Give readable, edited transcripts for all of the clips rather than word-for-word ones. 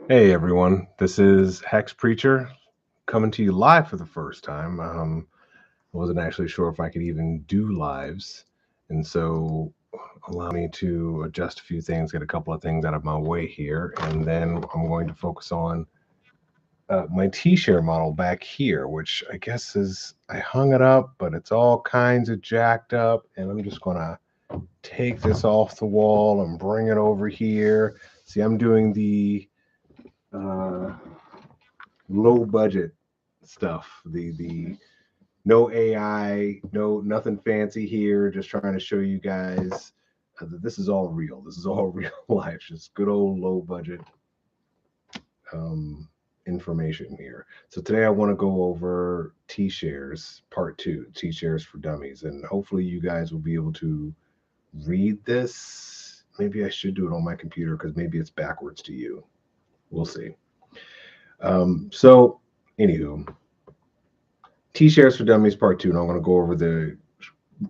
Hey everyone, this is Hex Preacher coming to you live for the first time. I wasn't actually sure if I could even do lives, and so allow me to adjust a few things, get a couple of things out of my way here, and then I'm going to focus on my T-share model back here, which I guess is I hung it up, but it's all kinds of jacked up, and I'm just gonna take this off the wall and bring it over here. See, I'm doing the uh, low budget stuff. The no AI, no nothing fancy here. Just trying to show you guys that this is all real. This is all real life. Just good old low budget um, information here. So today I want to go over T shares part two, T shares for dummies, and hopefully you guys will be able to read this. Maybe I should do it on my computer because maybe it's backwards to you. We'll see. So, anywho, T Shares for Dummies Part 2, and I'm going to go over the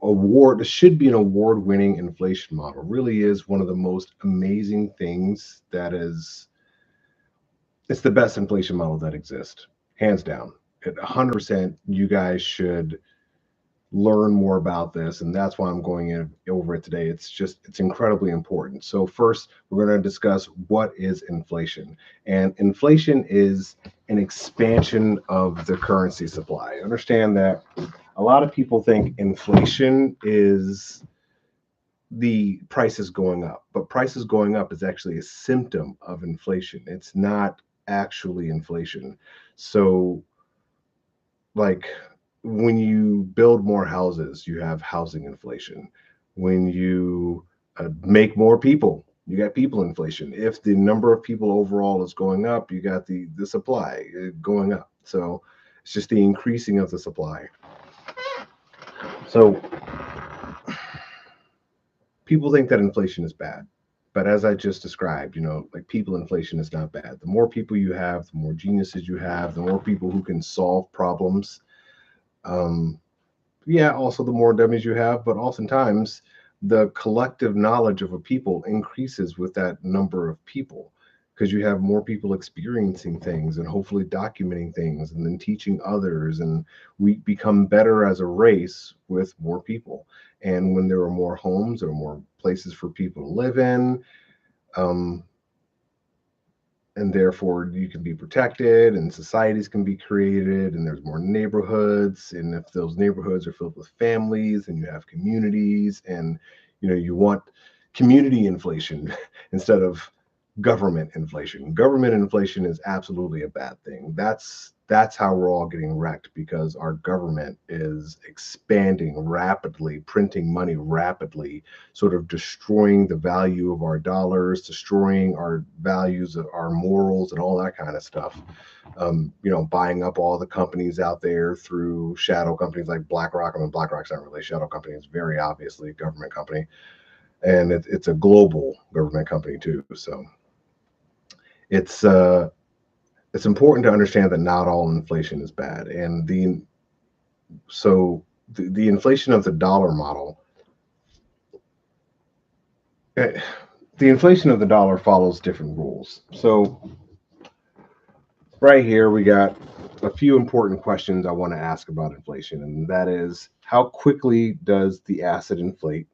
award. This should be an award winning inflation model. Really is one of the most amazing things that is, it's the best inflation model that exists, hands down. At 100%, you guys should learn more about this, and that's why I'm going over it today. It's incredibly important. So first we're going to discuss what is inflation, and inflation is an expansion of the currency supply. Understand that a lot of people think inflation is the prices going up, but prices going up is actually a symptom of inflation. It's not actually inflation. So like when you build more houses, you have housing inflation. When you make more people, you got people inflation. If the number of people overall is going up, you got the supply going up. So it's just the increasing of the supply. So people think that inflation is bad. But as I just described, like people inflation is not bad. The more people you have, the more geniuses you have, the more people who can solve problems. Um, yeah, also the more dummies you have, but oftentimes the collective knowledge of a people increases with that number of people because you have more people experiencing things and hopefully documenting things and then teaching others. And we become better as a race with more people. And when there are more homes, there are more places for people to live in. Um, and therefore you can be protected and societies can be created and there's more neighborhoods, and if those neighborhoods are filled with families and you have communities, and you want community inflation instead of government inflation is absolutely a bad thing. That's how we're all getting wrecked, because our government is expanding rapidly, printing money rapidly, sort of destroying the value of our dollars, destroying our values, our morals, and all that kind of stuff. Buying up all the companies out there through shadow companies like BlackRock. I mean, BlackRock's not really a shadow company; it's very obviously a government company, and it's a global government company too. So it's uh, it's important to understand that not all inflation is bad, and the inflation of the dollar model. eh, the inflation of the dollar follows different rules. So right here we got a few important questions I want to ask about inflation, and that is, how quickly does the asset inflate?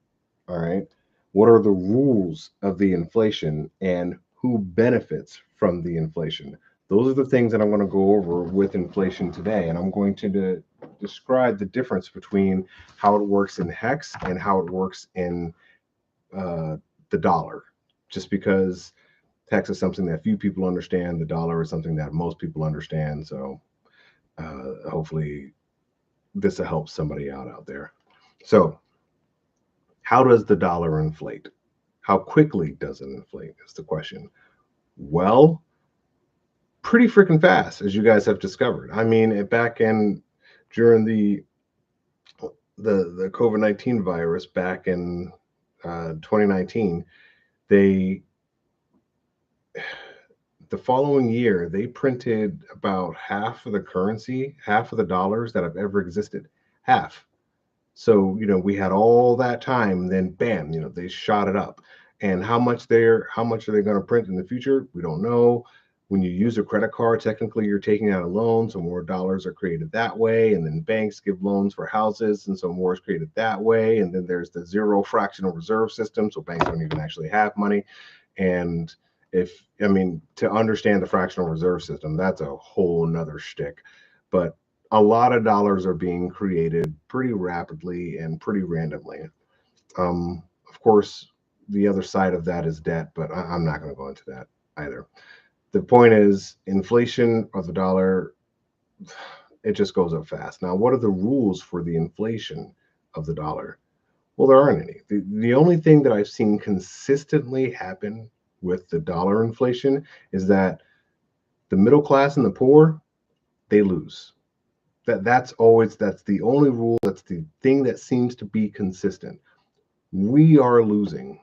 All right. What are the rules of the inflation, and who benefits from the inflation? Those are the things that I'm going to go over with inflation today. And I'm going to describe the difference between how it works in hex and how it works in uh, the dollar, just because hex is something that few people understand, the dollar is something that most people understand. So hopefully this will help somebody out there. So, how does the dollar inflate? How quickly does it inflate is the question. Well, pretty freaking fast, as you guys have discovered. I mean, back in during the COVID-19 virus back in 2019, they the following year they printed about half of the currency, half of the dollars that have ever existed, half. So, we had all that time, and then bam, they shot it up. And how much are they going to print in the future? We don't know. When you use a credit card, technically you're taking out a loan, so more dollars are created that way. And then banks give loans for houses, and so more is created that way. And then there's the zero fractional reserve system, so banks don't even actually have money. And to understand the fractional reserve system, that's a whole nother shtick. But a lot of dollars are being created pretty rapidly and pretty randomly. Of course, the other side of that is debt, but I'm not going to go into that either. The point is, inflation of the dollar, it just goes up fast. Now, what are the rules for the inflation of the dollar? Well, there aren't any. The only thing that I've seen consistently happen with the dollar inflation is that the middle class and the poor, they lose. That's the only rule. That's the thing that seems to be consistent. We are losing.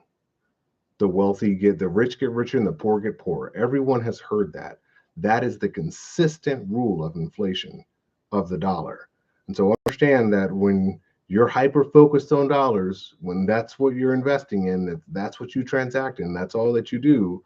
The rich get richer and the poor get poorer. Everyone has heard that. That is the consistent rule of inflation of the dollar. And so understand that when you're hyper focused on dollars, when that's what you're investing in, that's what you transact in, that's all that you do,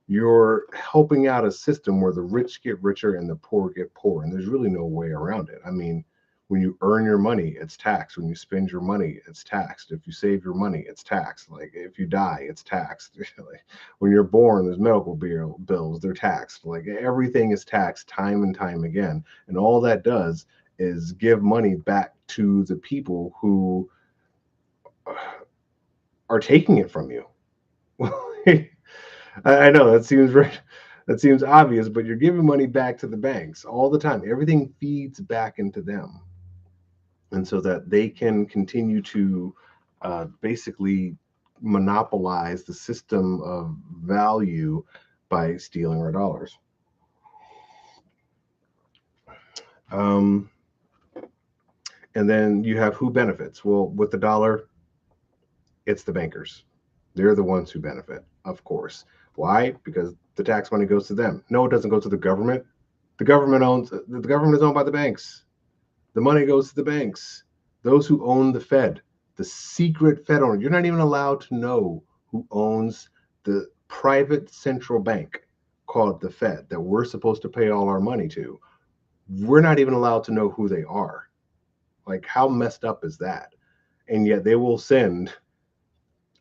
you're helping out a system where the rich get richer and the poor get poor. And there's really no way around it. I mean, when you earn your money, it's taxed. When you spend your money, it's taxed. If you save your money, it's taxed. Like if you die, it's taxed. Like, when you're born, there's medical bills, they're taxed. Like everything is taxed time and time again. And all that does is give money back to the people who are taking it from you. I know that seems obvious, but you're giving money back to the banks all the time. Everything feeds back into them, and so that they can continue to basically monopolize the system of value by stealing our dollars. And then you have who benefits. Well, with the dollar, it's the bankers. They're the ones who benefit, of course. Why? Because the tax money goes to them. No, it doesn't go to the government. The government is owned by the banks. The money goes to the banks. Those who own the Fed, the secret Fed owner. You're not even allowed to know who owns the private central bank called the Fed that we're supposed to pay all our money to. We're not even allowed to know who they are. Like, how messed up is that? And yet they will send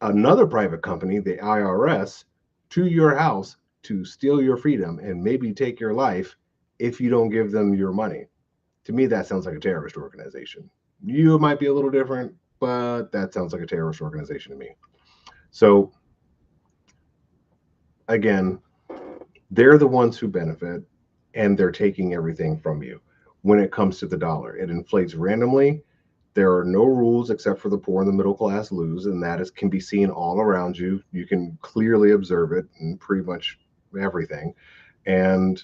another private company, the IRS, to your house to steal your freedom and maybe take your life if you don't give them your money. To me, that sounds like a terrorist organization. You might be a little different, but that sounds like a terrorist organization to me. So again, they're the ones who benefit, and they're taking everything from you. When it comes to the dollar, it inflates randomly. There are no rules except for the poor and the middle class lose, and can be seen all around you. You can clearly observe it in pretty much everything. And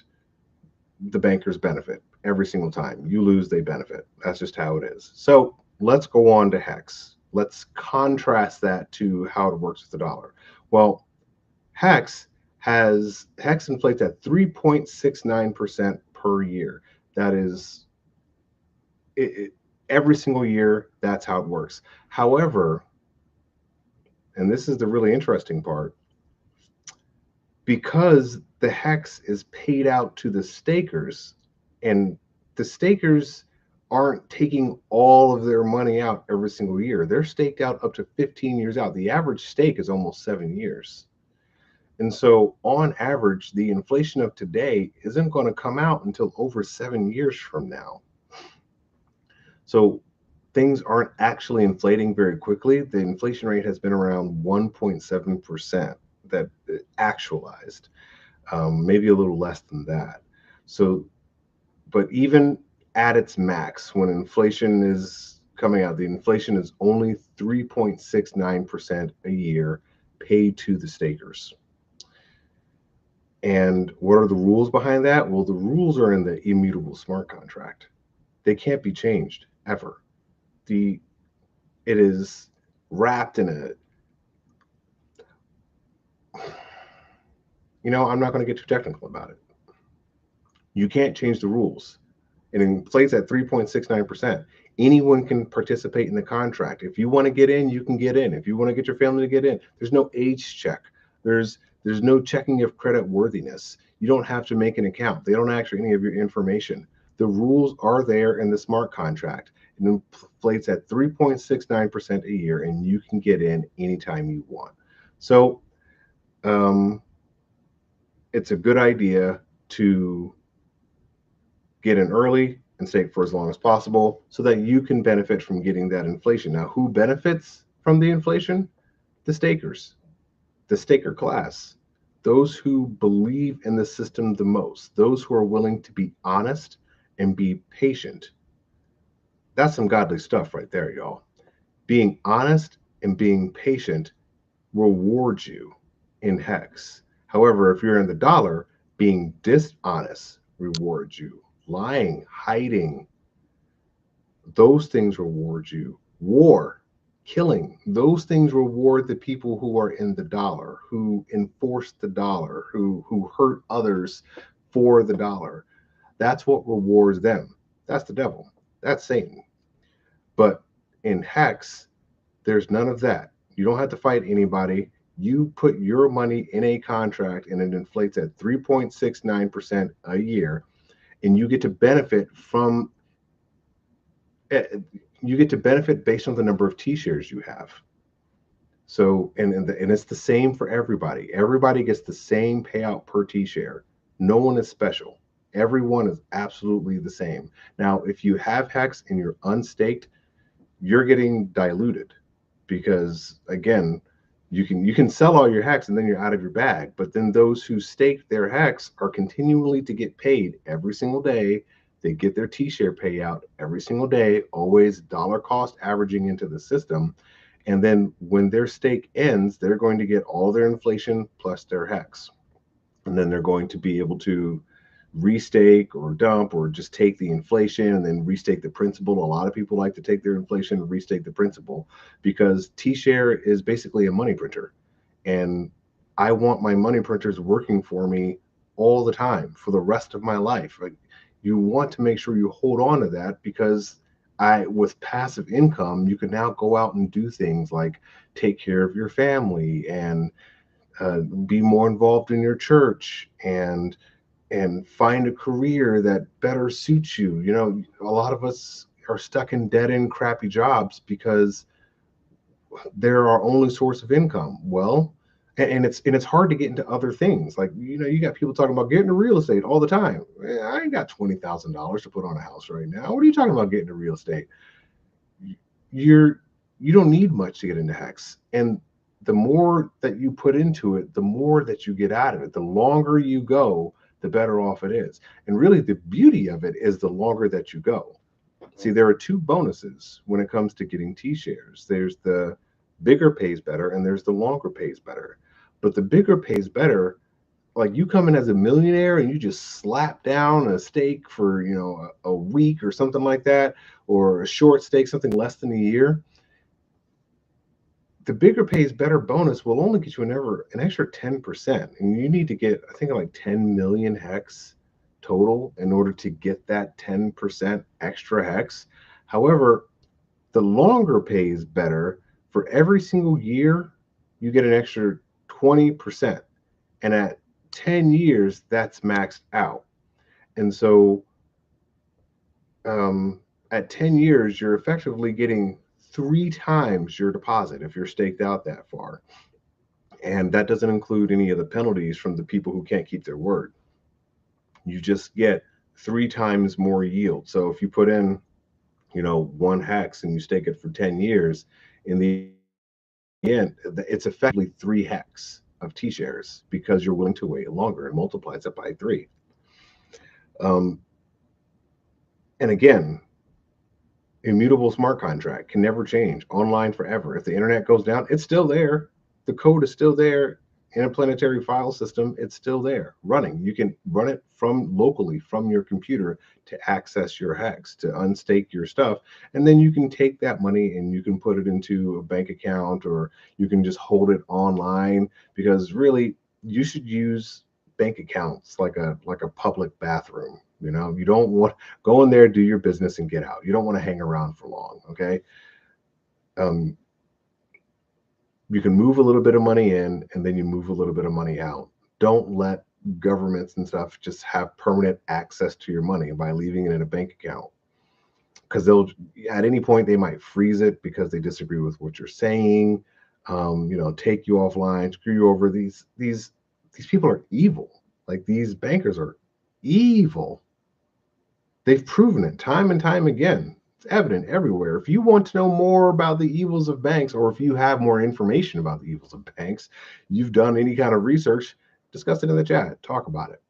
the bankers benefit every single time. You lose, they benefit. That's just how it is. So let's go on to HEX. Let's contrast that to how it works with the dollar. Well, HEX inflates at 3.69% per year. That is every single year. That's how it works. However, and this is the really interesting part, because the HEX is paid out to the stakers, and the stakers aren't taking all of their money out every single year. They're staked out up to 15 years out. The average stake is almost 7 years. And so on average, the inflation of today isn't going to come out until over 7 years from now. So things aren't actually inflating very quickly. The inflation rate has been around 1.7% that actualized, maybe a little less than that. So, but even at its max, when inflation is coming out, the inflation is only 3.69% a year paid to the stakers. And what are the rules behind that? Well, the rules are in the immutable smart contract. They can't be changed ever. It is wrapped in I'm not going to get too technical about it. You can't change the rules. It inflates at 3.69%. Anyone can participate in the contract. If you want to get in, you can get in. If you want to get your family to get in, there's no age check. There's There's no checking of credit worthiness. You don't have to make an account. They don't ask for any of your information. The rules are there in the smart contract. It inflates at 3.69% a year, and you can get in anytime you want. So it's a good idea to get in early and stake for as long as possible so that you can benefit from getting that inflation. Now, who benefits from the inflation? The stakers, the staker class, those who believe in the system the most, those who are willing to be honest and be patient. That's some godly stuff right there, y'all. Being honest and being patient rewards you in HEX. However, if you're in the dollar, being dishonest rewards you. Lying, hiding, those things reward you. War, killing, those things reward the people who are in the dollar, who enforce the dollar, who hurt others for the dollar. That's what rewards them. That's the devil. That's Satan. But in HEX, there's none of that. You don't have to fight anybody. You put your money in a contract and it inflates at 3.69% a year, and you get to benefit from you get to benefit based on the number of T-shares you have. So, and it's the same for everybody. Everybody gets the same payout per T-share. No one is special. Everyone is absolutely the same. Now, if you have HEX and you're unstaked, you're getting diluted because, again, you can sell all your HEX and then you're out of your bag. But then those who stake their HEX are continually to get paid every single day. They get their T-share payout every single day, always dollar cost averaging into the system. And then when their stake ends, they're going to get all their inflation plus their HEX. And then they're going to be able to restake or dump or just take the inflation and then restake the principal. A lot of people like to take their inflation and restake the principal because T-share is basically a money printer. And I want my money printers working for me all the time for the rest of my life. Like, you want to make sure you hold on to that because with passive income, you can now go out and do things like take care of your family and be more involved in your church and find a career that better suits you. You know, a lot of us are stuck in dead-end crappy jobs because they're our only source of income. Well, and it's hard to get into other things. Like, you know, you got people talking about getting into real estate all the time. I ain't got $20,000 to put on a house right now. What are you talking about getting into real estate? You don't need much to get into HEX. And the more that you put into it, the more that you get out of it. The longer you go, the better off it is. And really the beauty of it is the longer that you go. See, there are two bonuses when it comes to getting T-shares. There's the bigger pays better and there's the longer pays better. But the bigger pays better, like you come in as a millionaire and you just slap down a stake for, you know, a week or something like that, or a short stake, something less than a year. The bigger pays better bonus will only get you an extra 10%. And you need to get, I think, like 10 million HEX total in order to get that 10% extra HEX. However, the longer pays better, for every single year, you get an extra 20%. And at 10 years, that's maxed out. And so at 10 years, you're effectively getting 3 times your deposit if you're staked out that far. And that doesn't include any of the penalties from the people who can't keep their word. You just get 3 times more yield. So if you put in, you know, 1 HEX and you stake it for 10 years, in the end, it's effectively 3 HEX of T-shares because you're willing to wait longer and multiplies it by 3. And again, immutable smart contract can never change, online forever. If the internet goes down, it's still there. The code is still there. Interplanetary file system, it's still there running. You can run it from locally from your computer to access your HEX, to unstake your stuff. And then you can take that money and you can put it into a bank account, or you can just hold it online, because really you should use bank accounts like a public bathroom. You know, you don't want go in there, do your business and get out. You don't want to hang around for long. Okay. You can move a little bit of money in and then you move a little bit of money out. Don't let governments and stuff just have permanent access to your money by leaving it in a bank account, because they'll, at any point they might freeze it because they disagree with what you're saying. Take you offline, screw you over. These people are evil. Like, these bankers are evil. They've proven it time and time again. It's evident everywhere. If you want to know more about the evils of banks, or if you have more information about the evils of banks, you've done any kind of research, discuss it in the chat, talk about it.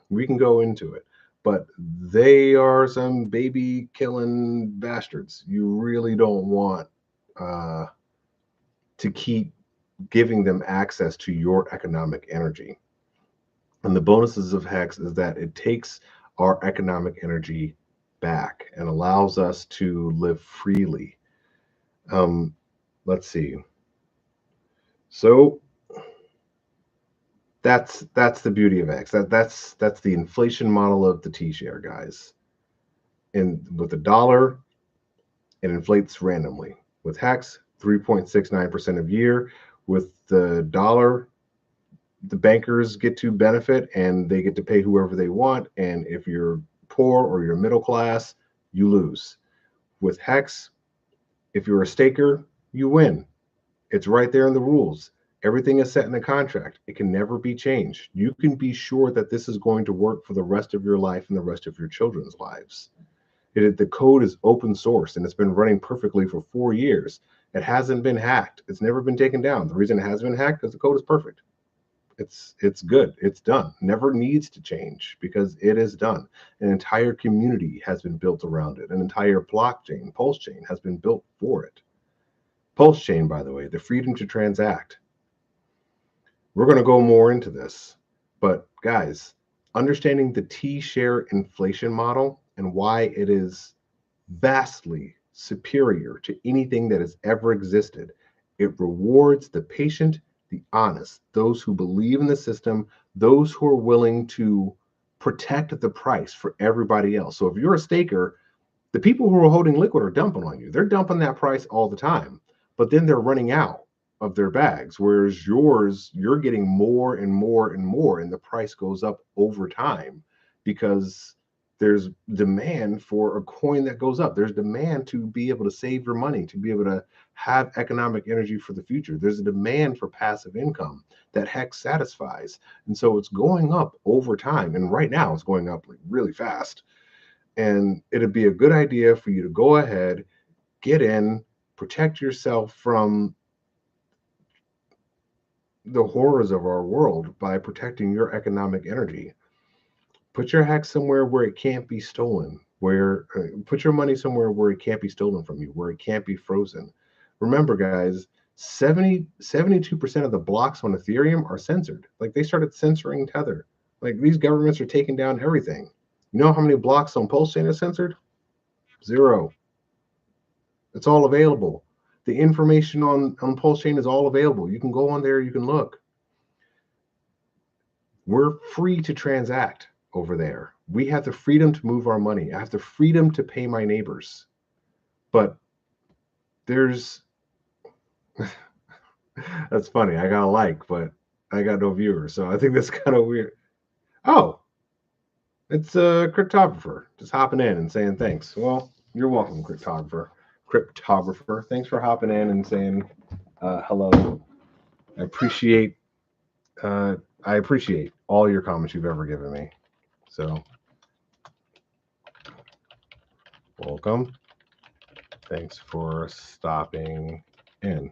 We can go into it. But they are some baby killing bastards. You really don't want to keep giving them access to your economic energy. And the bonuses of Hex is that it takes our economic energy back and allows us to live freely. Let's see. So that's the beauty of Hex. That's the inflation model of the T-share, guys. And with the dollar, it inflates randomly. With Hex, 3.69% a year. With the dollar, the bankers get to benefit and they get to pay whoever they want. And if you're poor or you're middle class, you lose. With Hex, if you're a staker, you win. It's right there in the rules. Everything is set in the contract. It can never be changed. You can be sure that this is going to work for the rest of your life and the rest of your children's lives. The code is open source and it's been running perfectly for 4 years. It hasn't been hacked. It's never been taken down. The reason it hasn't been hacked is the code is perfect. It's good. It's done. Never needs to change because it is done. An entire community has been built around it. An entire blockchain, Pulse chain, has been built for it. Pulse chain, by the way, the freedom to transact. We're going to go more into this, but guys, understanding the T-share inflation model and why it is vastly superior to anything that has ever existed. It rewards the patient, the honest, those who believe in the system, those who are willing to protect the price for everybody else. So if you're a staker, the people who are holding liquid are dumping on you. They're dumping that price all the time, but then they're running out of their bags. Whereas yours, you're getting more and more and more, and the price goes up over time because there's demand for a coin that goes up. There's demand to be able to save your money, to be able to have economic energy for the future. There's a demand for passive income that Hex satisfies. And so it's going up over time. And right now it's going up like really fast. And it'd be a good idea for you to go ahead, get in, protect yourself from the horrors of our world by protecting your economic energy. Put your Hex somewhere where it can't be stolen, put your money somewhere where it can't be stolen from you, where it can't be frozen. Remember, guys, 72% of the blocks on Ethereum are censored. Like, they started censoring Tether. Like, these governments are taking down everything. You know how many blocks on Pulse chain are censored? 0. It's all available. The information on Pulse chain is all available. You can go on there, you can look. We're free to transact over there. We have the freedom to move our money. I have the freedom to pay my neighbors. But there's that's funny. I got a like, but I got no viewers. So I think that's kind of weird. Oh, it's a cryptographer just hopping in and saying thanks. Well, you're welcome, cryptographer. Thanks for hopping in and saying hello. I appreciate all your comments you've ever given me. So welcome. Thanks for stopping in.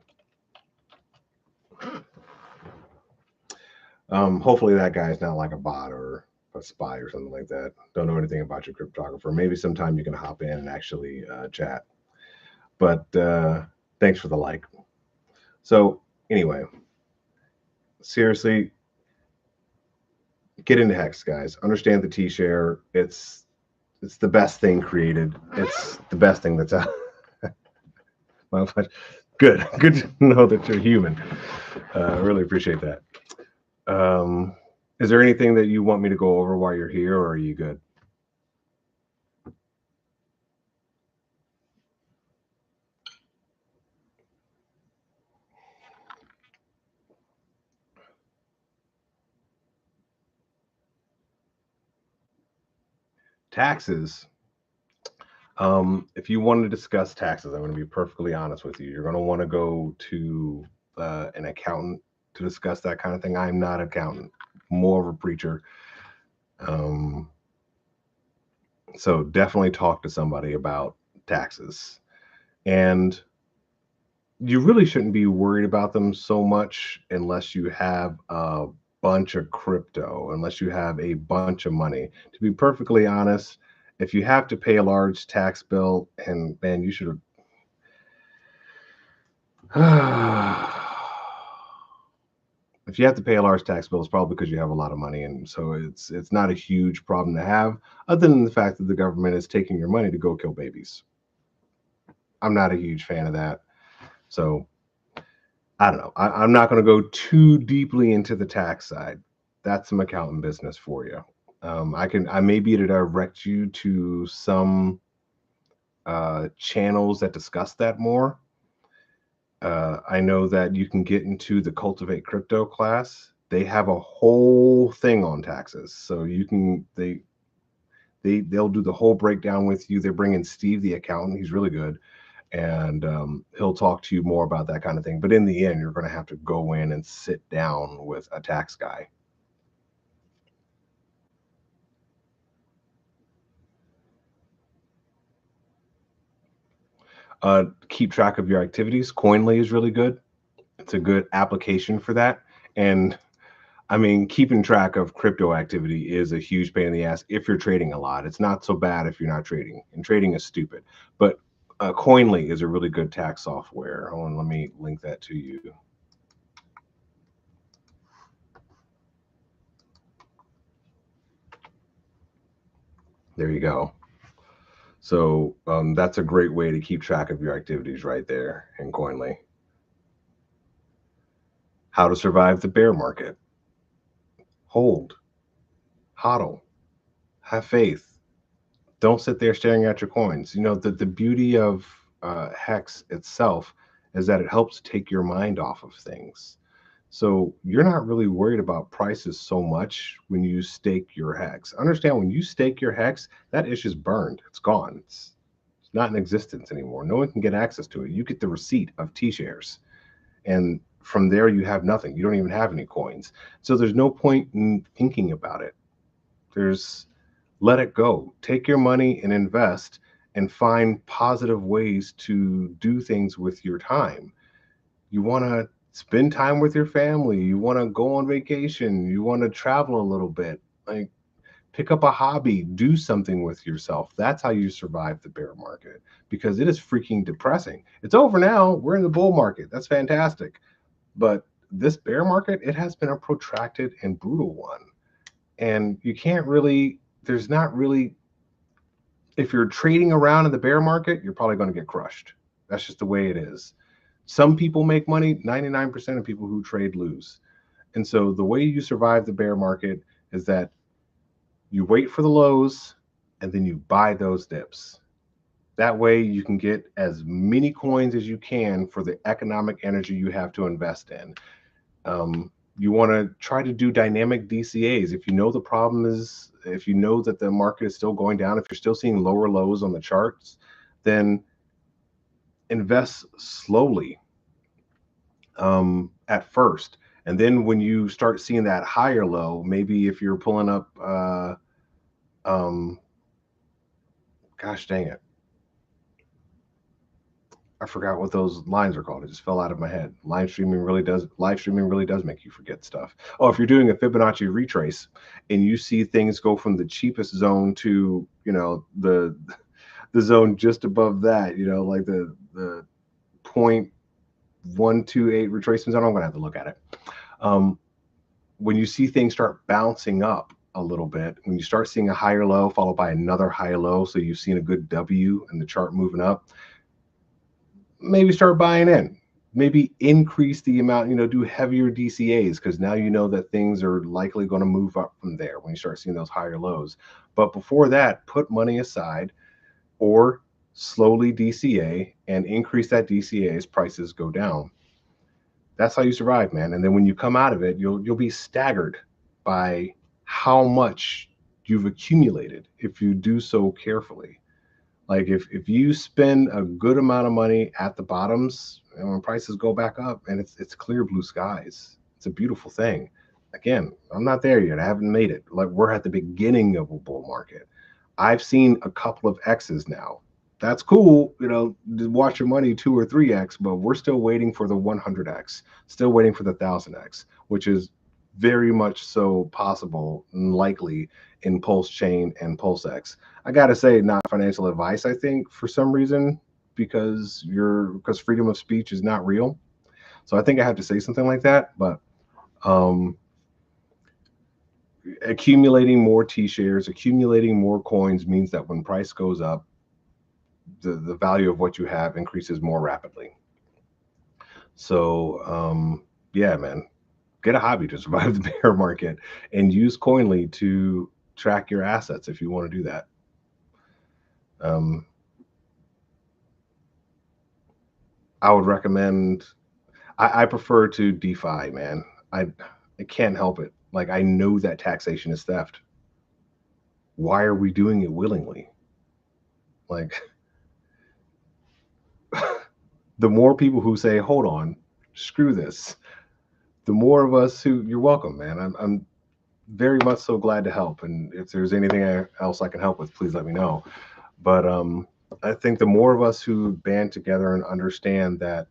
Hopefully that guy's not like a bot or a spy or something like that. Don't know anything about your cryptographer. Maybe sometime you can hop in and actually chat. But thanks for the like. So anyway, seriously, get into Hex, guys. Understand the T-share. It's the best thing created. It's the best thing that's out. Good to know that you're human. I really appreciate that. Is there anything that you want me to go over while you're here, or are you good? taxes. If you want to discuss taxes, I'm going to be perfectly honest with you. You're going to want to go to an accountant to discuss that kind of thing. I'm not an accountant, more of a preacher. Um, so definitely talk to somebody about taxes. And you really shouldn't be worried about them so much unless you have a bunch of crypto, unless you have a bunch of money. To be perfectly honest, if you have to pay a large tax bill, and man, you should have. If you have to pay a large tax bill, it's probably because you have a lot of money, and so it's not a huge problem to have, other than the fact that the government is taking your money to go kill babies. I'm not a huge fan of that. So I don't know. I'm not going to go too deeply into the tax side. That's some accounting business for you. I may be able to direct you to some channels that discuss that more. I know that you can get into the Cultivate Crypto class. They have a whole thing on taxes, so you can they'll do the whole breakdown with you. They're bringing Steve, the accountant. He's really good, and he'll talk to you more about that kind of thing. But in the end, you're going to have to go in and sit down with a tax guy. Keep track of your activities. Coinly is really good. It's a good application for that. And I mean, keeping track of crypto activity is a huge pain in the ass if you're trading a lot. It's not so bad if you're not trading, and trading is stupid. But Coinly is a really good tax software. Hold on, let me link that to you. There you go. So that's a great way to keep track of your activities right there in Coinly. How to survive the bear market. Hold, hodl, have faith. Don't sit there staring at your coins. You know, the beauty of Hex itself is that it helps take your mind off of things. So you're not really worried about prices so much when you stake your Hex. Understand, when you stake your Hex, that ish is burned. It's gone. It's not in existence anymore. No one can get access to it. You get the receipt of T shares. And from there, you have nothing. You don't even have any coins. So there's no point in thinking about it. There's let it go. Take your money and invest and find positive ways to do things with your time. You want to spend time with your family. You want to go on vacation. You want to travel a little bit. Like, pick up a hobby, do something with yourself. That's how you survive the bear market, because it is freaking depressing. It's over now. We're in the bull market. That's fantastic. But this bear market, it has been a protracted and brutal one. And you can't really, there's not really, if you're trading around in the bear market, you're probably going to get crushed. That's just the way it is. Some people make money, 99% of people who trade lose. And so the way you survive the bear market is that you wait for the lows and then you buy those dips. That way you can get as many coins as you can for the economic energy you have to invest in. You want to try to do dynamic DCAs. If you know the problem is, if you know that the market is still going down, if you're still seeing lower lows on the charts, then invest slowly at first. And then when you start seeing that higher low, maybe if you're pulling up, gosh dang it, I forgot what those lines are called. It just fell out of my head. Live streaming really does make you forget stuff. Oh, if you're doing a Fibonacci retrace and you see things go from the cheapest zone to, you know, the zone just above that, you know, like the 0.128 retracement zone, I'm gonna have to look at it. When you see things start bouncing up a little bit, when you start seeing a higher low followed by another higher low, so you've seen a good W and the chart moving up, maybe start buying in. Maybe increase the amount, you know, do heavier DCAs, because now you know that things are likely going to move up from there when you start seeing those higher lows. But before that, put money aside or slowly DCA and increase that DCA as prices go down. That's how you survive, man. And then when you come out of it, you'll be staggered by how much you've accumulated if you do so carefully. Like if you spend a good amount of money at the bottoms, and when prices go back up, and it's clear blue skies, it's a beautiful thing. Again, I'm not there yet. I haven't made it. Like we're at the beginning of a bull market. I've seen a couple of X's now. That's cool, watch your money 2 or 3X, but we're still waiting for the 100X, still waiting for the 1000X, which is very much so possible and likely in Pulse Chain and PulseX. I gotta say, not financial advice, I think, for some reason, because freedom of speech is not real. So I think I have to say something like that. But um accumulating more T shares, accumulating more coins means that when price goes up, the value of what you have increases more rapidly. So yeah, man, get a hobby to survive the bear market and use Coinly to track your assets if you want to do that. Um, I would recommend. I prefer to DeFi, man. I can't help it. Like I know that taxation is theft. Why are we doing it willingly? Like the more people who say, "Hold on, screw this," the more of us who you're welcome, man. I'm very much so glad to help. And if there's anything else I can help with, please let me know. But I think the more of us who band together and understand that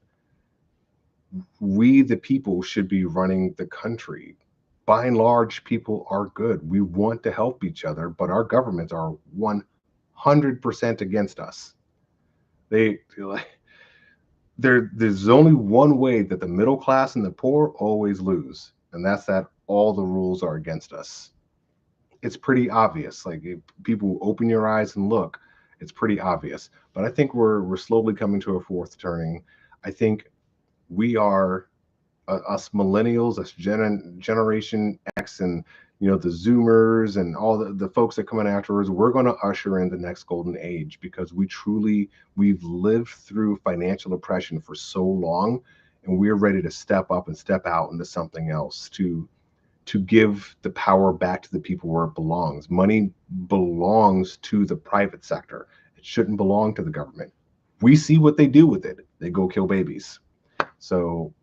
we, the people, should be running the country. By and large, people are good. We want to help each other, but our governments are 100% against us. They like there's only one way that the middle class and the poor always lose, and that's that all the rules are against us. It's pretty obvious. Like if people open your eyes and look, it's pretty obvious. But I think we're slowly coming to a fourth turning. I think we are us millennials, us Generation X, and the Zoomers and all the folks that come in afterwards. We're going to usher in the next golden age because we've lived through financial oppression for so long, and we're ready to step up and step out into something else to give the power back to the people where it belongs. Money belongs to the private sector. It shouldn't belong to the government. We see what they do with it. They go kill babies. So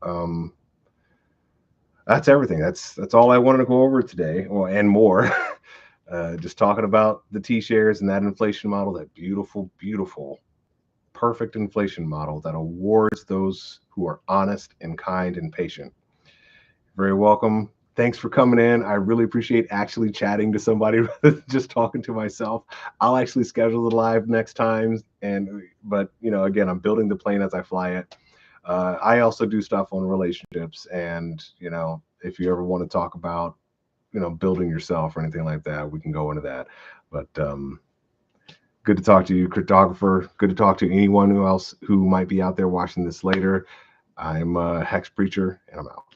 that's everything. That's all I wanted to go over today, well, and more. Just talking about the T shares and that inflation model, that beautiful, beautiful, perfect inflation model that awards those who are honest and kind and patient. Very welcome. Thanks for coming in. I really appreciate actually chatting to somebody rather than just talking to myself. I'll actually schedule the live next time. But again, I'm building the plane as I fly it. I also do stuff on relationships, and if you ever want to talk about building yourself or anything like that, we can go into that. But good to talk to you, cryptographer. Good to talk to anyone else who might be out there watching this later. I'm Hex Preacher, and I'm out.